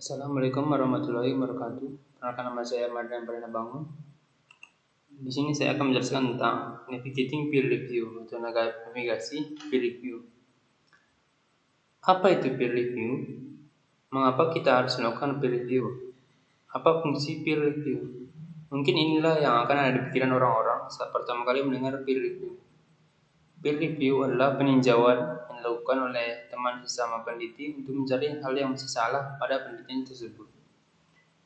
Assalamualaikum warahmatullahi wabarakatuh. Perkenalkan, nama saya Mardan Perdana Bangun. Di sini saya akan menjelaskan tentang navigating peer review atau navigasi peer review. Apa itu peer review? Mengapa kita harus melakukan peer review? Apa fungsi peer review? Mungkin inilah yang akan ada di pikiran orang-orang saat pertama kali mendengar peer review. Peer review adalah peninjauan yang dilakukan oleh teman sesama peneliti untuk mencari hal yang masih salah pada penelitian tersebut.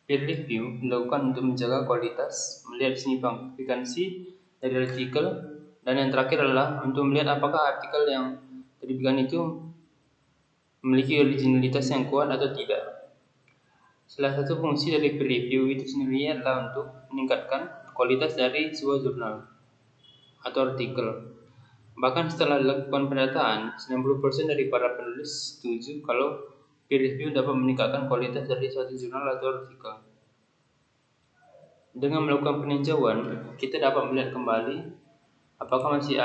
Peer review dilakukan untuk menjaga kualitas, melihat signifikansi dari artikel, dan yang terakhir adalah untuk melihat apakah artikel yang diterbitkan itu memiliki originalitas yang kuat atau tidak. Salah satu fungsi dari peer review itu sendiri adalah untuk meningkatkan kualitas dari sebuah jurnal atau artikel. Bahkan setelah dilakukan pendataan, 90% dari para penulis setuju kalau peer review dapat meningkatkan kualitas dari suatu jurnal atau artikel. Dengan melakukan peninjauan, kita dapat melihat kembali apakah masih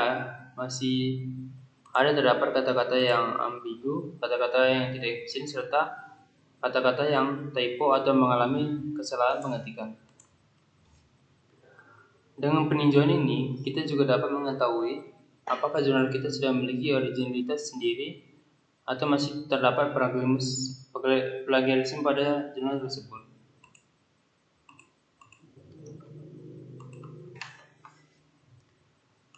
ada terdapat kata-kata yang ambigu, kata-kata yang tidak efisien, serta kata-kata yang typo atau mengalami kesalahan pengetikan. Dengan peninjauan ini, kita juga dapat mengetahui apakah jurnal kita sudah memiliki originalitas sendiri atau masih terdapat plagiarisme pada jurnal tersebut.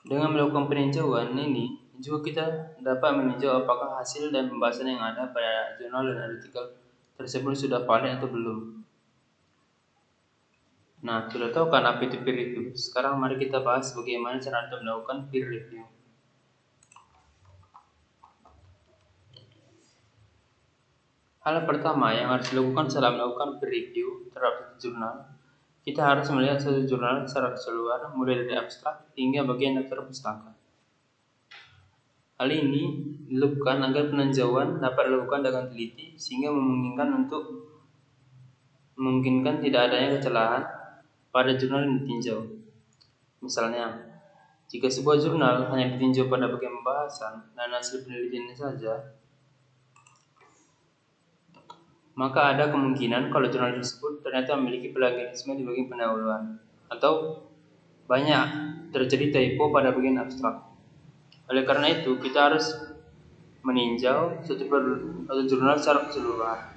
Dengan melakukan peninjauan ini, juga kita dapat meninjau apakah hasil dan pembahasan yang ada pada jurnal dan artikel tersebut sudah valid atau belum. Nah, sudah tahu kan apa itu peer review? Sekarang mari kita bahas bagaimana cara untuk melakukan peer review. Hal pertama yang harus dilakukan setelah melakukan peer review terhadap satu jurnal, kita harus melihat satu jurnal secara keseluruhan, mulai dari abstrak hingga bagian daftar pustaka. Hal ini dilakukan agar peninjauan dapat dilakukan dengan teliti sehingga memungkinkan tidak adanya kesalahan pada jurnal yang ditinjau. Misalnya, jika sebuah jurnal hanya ditinjau pada bagian pembahasan dan hasil penelitiannya saja, maka ada kemungkinan kalau jurnal tersebut ternyata memiliki plagiarisme di bagian pendahuluan atau banyak terjadi typo pada bagian abstrak. Oleh karena itu, kita harus meninjau satu jurnal secara keseluruhan.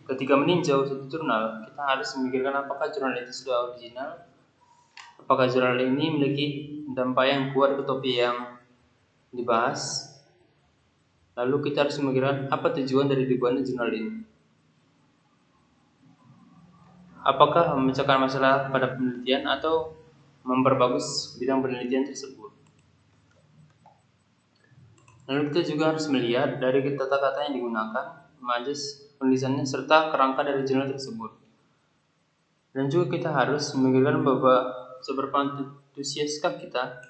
Ketika meninjau satu jurnal, kita harus memikirkan apakah jurnal itu sudah original, apakah jurnal ini memiliki dampak yang kuat ke topik yang dibahas. Lalu kita harus memikirkan apa tujuan dari dibuatnya jurnal ini. Apakah memecahkan masalah pada penelitian atau memperbagus bidang penelitian tersebut. Lalu kita juga harus melihat dari tata kata yang digunakan, majas penulisannya, serta kerangka dari jurnal tersebut. Dan juga kita harus memikirkan bahwa seberapa antusiaskah kita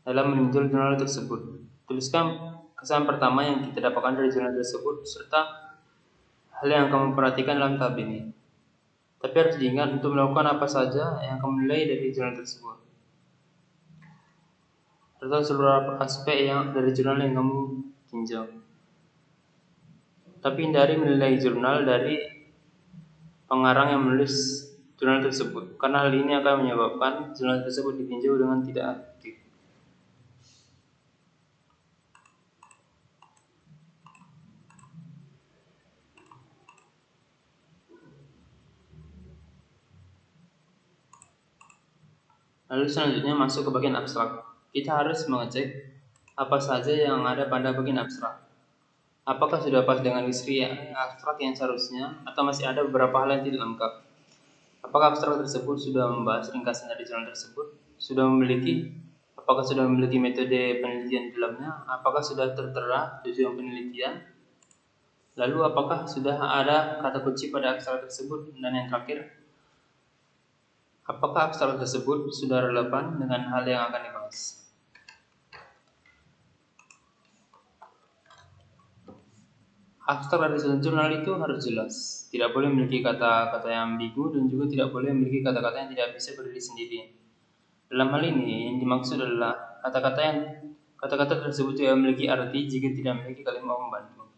dalam meninjau jurnal tersebut. Tuliskan kesan pertama yang kita dapatkan dari jurnal tersebut, serta hal yang kamu perhatikan dalam tab ini. Tapi harus diingat untuk melakukan apa saja yang kamu nilai dari jurnal tersebut, serta seluruh aspek yang dari jurnal yang kamu tinjau. Tapi hindari menilai jurnal dari pengarang yang menulis jurnal tersebut, karena hal ini akan menyebabkan jurnal tersebut ditinjau dengan tidak aktif. Lalu selanjutnya masuk ke bagian abstrak. Kita harus mengecek apa saja yang ada pada bagian abstrak. Apakah sudah pas dengan isi abstrak yang seharusnya, atau masih ada beberapa hal yang tidak lengkap? Apakah abstrak tersebut sudah membahas ringkasan dari jurnal tersebut? Apakah sudah memiliki metode penelitian di dalamnya? Apakah sudah tertera tujuan penelitian? Lalu apakah sudah ada kata kunci pada abstrak tersebut? Dan yang terakhir, apakah abstrak tersebut sudah relevan dengan hal yang akan dibahas? Abstrak dari suatu jurnal itu harus jelas, tidak boleh memiliki kata-kata yang ambigu dan juga tidak boleh memiliki kata-kata yang tidak bisa berdiri sendiri. Dalam hal ini yang dimaksud adalah kata-kata tersebut tidak memiliki arti jika tidak memiliki kalimat pembantu.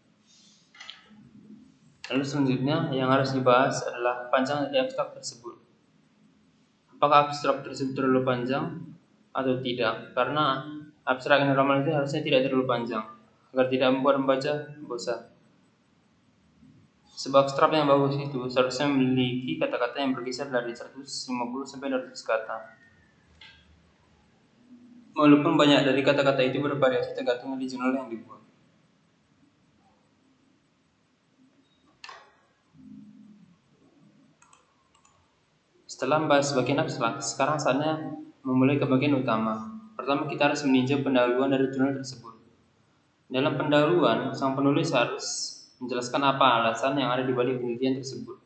Lalu selanjutnya yang harus dibahas adalah panjang dari abstrak tersebut. Apakah abstrak tersebut terlalu panjang atau tidak? Karena abstrak yang normal itu harusnya tidak terlalu panjang agar tidak membuat membaca bosan. Sebuah abstrak yang bagus itu seharusnya memiliki kata-kata yang berkisar dari 150 sampai 200 kata. Walaupun banyak dari kata-kata itu bervariasi tergantung dari jurnal yang dibuat. Setelah membahas bagian abstrak, sekarang saatnya memulai ke bagian utama. Pertama, kita harus meninjau pendahuluan dari jurnal tersebut. Dalam pendahuluan, sang penulis harus menjelaskan apa alasan yang ada di balik penelitian tersebut.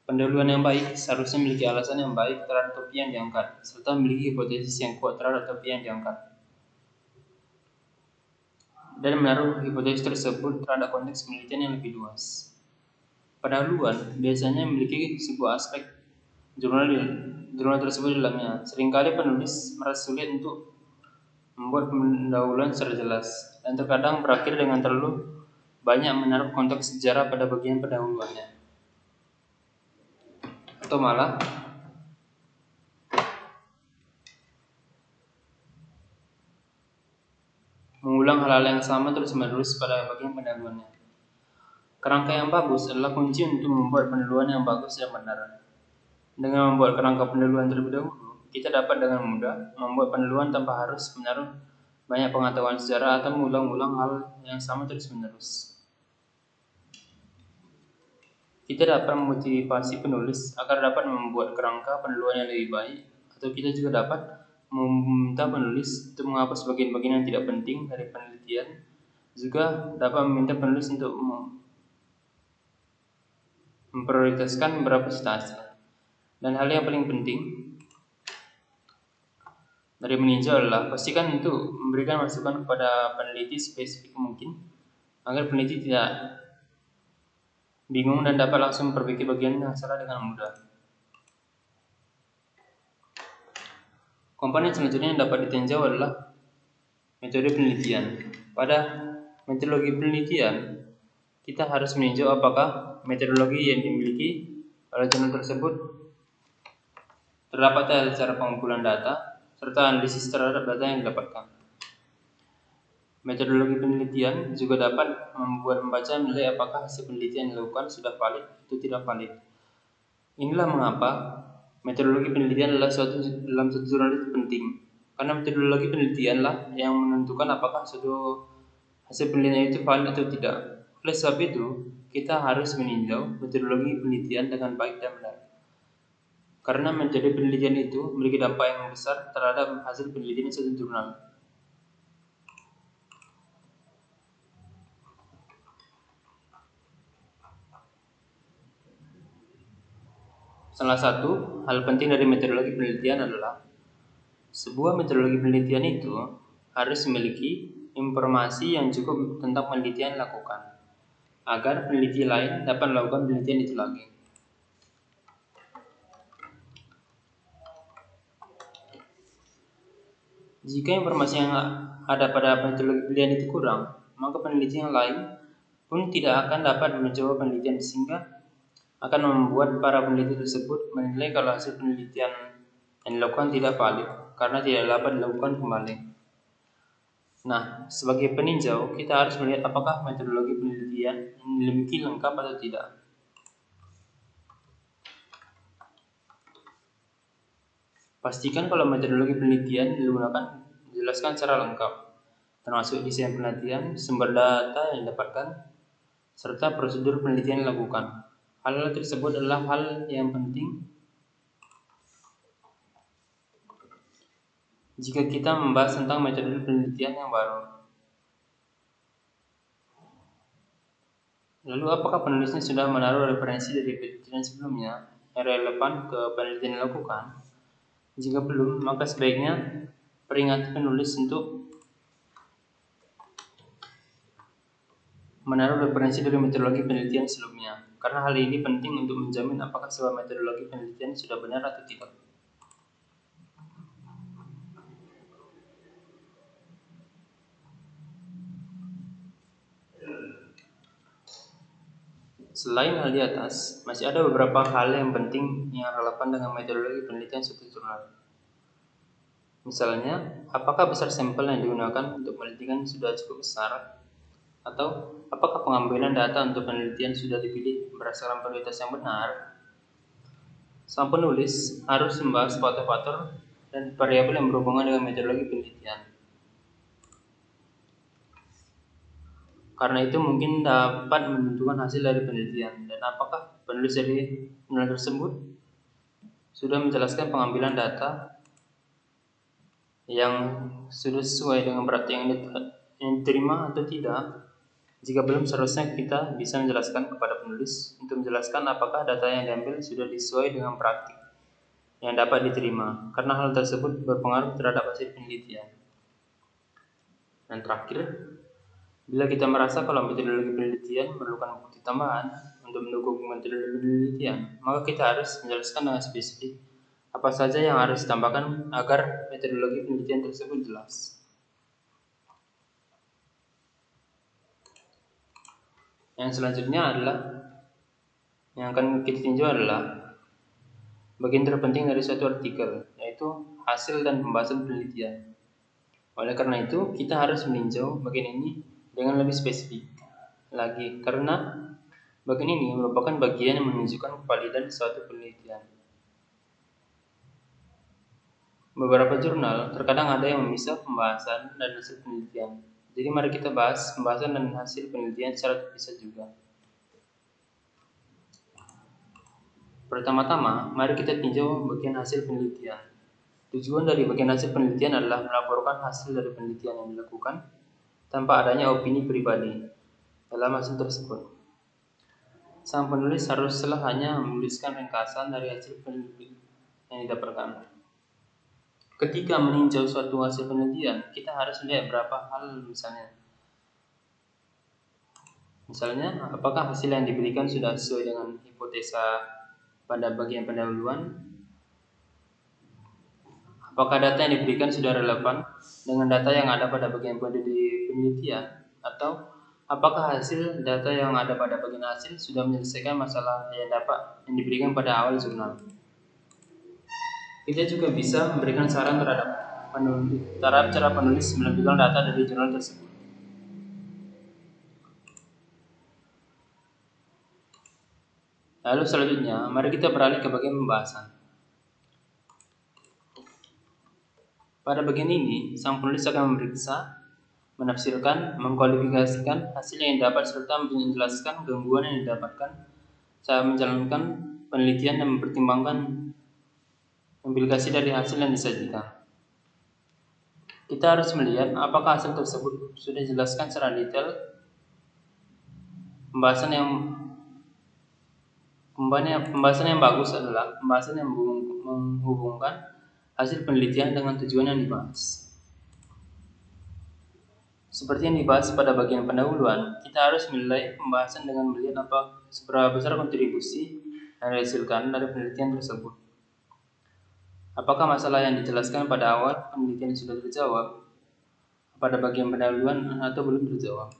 Pendahuluan yang baik seharusnya memiliki alasan yang baik terhadap topik yang diangkat, serta memiliki hipotesis yang kuat terhadap topik yang diangkat. Dan menaruh hipotesis tersebut terhadap konteks penelitian yang lebih luas. Pendahuluan biasanya memiliki sebuah aspek jurnal tersebut di dalamnya. Seringkali penulis merasa sulit untuk membuat pendahuluan secara jelas, dan terkadang berakhir dengan terlalu banyak menaruh konteks sejarah pada bagian pendahuluannya. Atau malah mengulang hal-hal yang sama terus-menerus pada bagian pendahuluannya. Kerangka yang bagus adalah kunci untuk membuat pendahuluan yang bagus dan benar. Dengan membuat kerangka pendahuluan terlebih dahulu, kita dapat dengan mudah membuat pendahuluan tanpa harus menaruh banyak pengetahuan sejarah atau mengulang-ulang hal yang sama terus-menerus. Kita dapat memotivasi penulis agar dapat membuat kerangka pendahuluan yang lebih baik, atau kita juga dapat meminta penulis untuk menghapus bagian-bagian yang tidak penting dari penelitian. Juga dapat meminta penulis untuk memprioritaskan beberapa citasi. Dan hal yang paling penting dari meninjau adalah pastikan untuk memberikan masukan kepada peneliti spesifik mungkin agar peneliti tidak bingung dan dapat langsung memperbaiki bagian yang salah dengan mudah. Komponen selanjutnya yang dapat ditinjau adalah metode penelitian. Pada metodologi penelitian, kita harus meninjau apakah metodologi yang dimiliki oleh jurnal tersebut terdapat dari cara pengumpulan data serta analisis terhadap data yang didapatkan. Metodologi penelitian juga dapat membuat pembaca menilai apakah hasil penelitian yang dilakukan sudah valid atau tidak valid. Inilah mengapa metodologi penelitian adalah dalam suatu jurnal itu penting, karena metodologi penelitianlah yang menentukan apakah suatu hasil penelitian itu valid atau tidak. Oleh sebab itu, kita harus meninjau metodologi penelitian dengan baik dan benar. Karena metode penelitian itu memiliki dampak yang besar terhadap hasil penelitian suatu jurnal. Salah satu hal penting dari metodologi penelitian adalah sebuah metodologi penelitian itu harus memiliki informasi yang cukup tentang penelitian yang dilakukan, agar peneliti lain dapat melakukan penelitian itu lagi. Jika informasi yang ada pada metodologi penelitian itu kurang, maka peneliti yang lain pun tidak akan dapat mencoba penelitian, sehingga akan membuat para peneliti tersebut menilai kalau hasil penelitian yang dilakukan tidak valid karena tidak dapat dilakukan kembali. Nah, sebagai peninjau, kita harus melihat apakah metodologi penelitian dimiliki lengkap atau tidak. Pastikan kalau metodologi penelitian digunakan dijelaskan secara lengkap, termasuk desain penelitian, sumber data yang didapatkan, serta prosedur penelitian yang dilakukan. Hal tersebut adalah hal yang penting jika kita membahas tentang metode penelitian yang baru. Lalu, apakah penulisnya sudah menaruh referensi dari penelitian sebelumnya yang relevan ke penelitian yang dilakukan? Jika belum, maka sebaiknya peringati penulis untuk menaruh referensi dari metodologi penelitian sebelumnya, karena hal ini penting untuk menjamin apakah sebuah metodologi penelitian sudah benar atau tidak. Selain hal di atas, masih ada beberapa hal yang penting yang relevan dengan metodologi penelitian suatu jurnal. Misalnya, apakah besar sampel yang digunakan untuk penelitian sudah cukup besar? Atau apakah pengambilan data untuk penelitian sudah dipilih berdasarkan prioritas yang benar? Sang penulis harus membahas faktor-faktor dan variabel yang berhubungan dengan metodologi penelitian. Karena itu mungkin dapat menentukan hasil dari penelitian dan apakah penulis dari penelitian tersebut sudah menjelaskan pengambilan data yang sudah sesuai dengan berat yang diterima atau tidak. Jika belum, seharusnya kita bisa menjelaskan kepada penulis untuk menjelaskan apakah data yang diambil sudah sesuai dengan praktik yang dapat diterima, karena hal tersebut berpengaruh terhadap hasil penelitian. Dan terakhir, bila kita merasa kalau metodologi penelitian memerlukan bukti tambahan untuk mendukung metodologi penelitian, maka kita harus menjelaskan dengan spesifik apa saja yang harus ditambahkan agar metodologi penelitian tersebut jelas. Yang selanjutnya adalah yang akan kita tinjau adalah bagian terpenting dari suatu artikel, yaitu hasil dan pembahasan penelitian. Oleh karena itu, kita harus meninjau bagian ini dengan lebih spesifik lagi, karena bagian ini merupakan bagian yang menunjukkan kevalidan suatu penelitian. Beberapa jurnal terkadang ada yang memisah pembahasan dan hasil penelitian. Jadi mari kita bahas pembahasan dan hasil penelitian secara terpisah juga. Pertama-tama, mari kita tinjau bagian hasil penelitian. Tujuan dari bagian hasil penelitian adalah melaporkan hasil dari penelitian yang dilakukan tanpa adanya opini pribadi dalam hasil tersebut. Sang penulis haruslah hanya menuliskan ringkasan dari hasil penelitian yang didapatkan. Ketika meninjau suatu hasil penelitian, kita harus melihat beberapa hal misalnya, apakah hasil yang diberikan sudah sesuai dengan hipotesa pada bagian pendahuluan? Apakah data yang diberikan sudah relevan dengan data yang ada pada bagian penelitian? Atau apakah hasil data yang ada pada bagian hasil sudah menyelesaikan masalah yang diberikan pada awal jurnal? Kita juga bisa memberikan saran terhadap cara penulis menampilkan data dari jurnal tersebut. Lalu selanjutnya, mari kita beralih ke bagian pembahasan. Pada bagian ini, sang penulis akan memeriksa, menafsirkan, mengkualifikasikan hasil yang didapat serta menjelaskan gangguan yang didapatkan saat menjalankan penelitian dan mempertimbangkan implikasi dari hasil yang disajikan. Kita harus melihat apakah hasil tersebut sudah dijelaskan secara detail. Pembahasan yang bagus adalah pembahasan yang menghubungkan hasil penelitian dengan tujuan yang dibahas. Seperti yang dibahas pada bagian pendahuluan, kita harus menilai pembahasan dengan melihat seberapa besar kontribusi yang dihasilkan dari penelitian tersebut. Apakah masalah yang dijelaskan pada awal penelitian sudah terjawab pada bagian pendahuluan atau belum terjawab?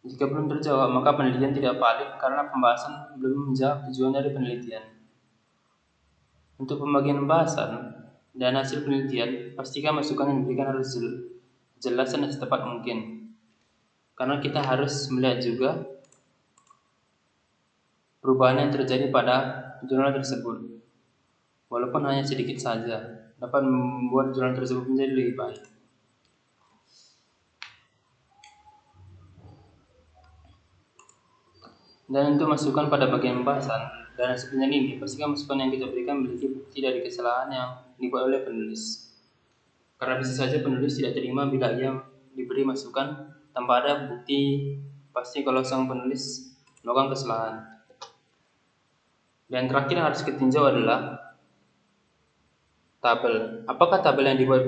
Jika belum terjawab, maka penelitian tidak valid karena pembahasan belum menjawab tujuan dari penelitian. Untuk pembagian pembahasan dan hasil penelitian, pastikan masukan yang diberikan harus jelas dan secepat mungkin. Karena kita harus melihat juga perubahan yang terjadi pada jurnal tersebut. Walaupun hanya sedikit saja, dapat membuat jurnal tersebut menjadi lebih baik. Dan untuk masukan pada bagian pembahasan dan hasil penelitian ini, pastikan masukan yang kita berikan memiliki bukti dari kesalahan yang dibuat oleh penulis. Karena bisa saja penulis tidak terima bila ia diberi masukan tanpa ada bukti pasti kalau sang penulis melakukan kesalahan. Dan terakhir yang harus kita tinjau adalah tabel. Apakah tabel yang dibuat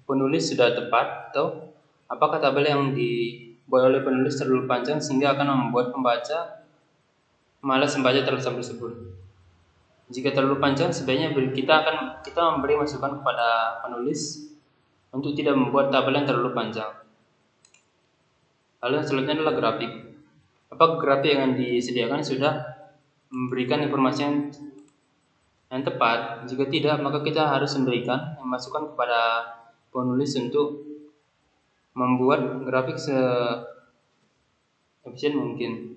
penulis sudah tepat atau apakah tabel yang dibuat oleh penulis terlalu panjang sehingga akan membuat pembaca malas membaca tulisan tersebut. Jika terlalu panjang, sebaiknya kita memberi masukan kepada penulis untuk tidak membuat tabel yang terlalu panjang. Lalu yang selanjutnya adalah grafik. Apakah grafik yang disediakan sudah memberikan informasi yang tepat? Jika tidak, maka kita harus memberikan masukan kepada penulis untuk membuat grafik se-efisien mungkin.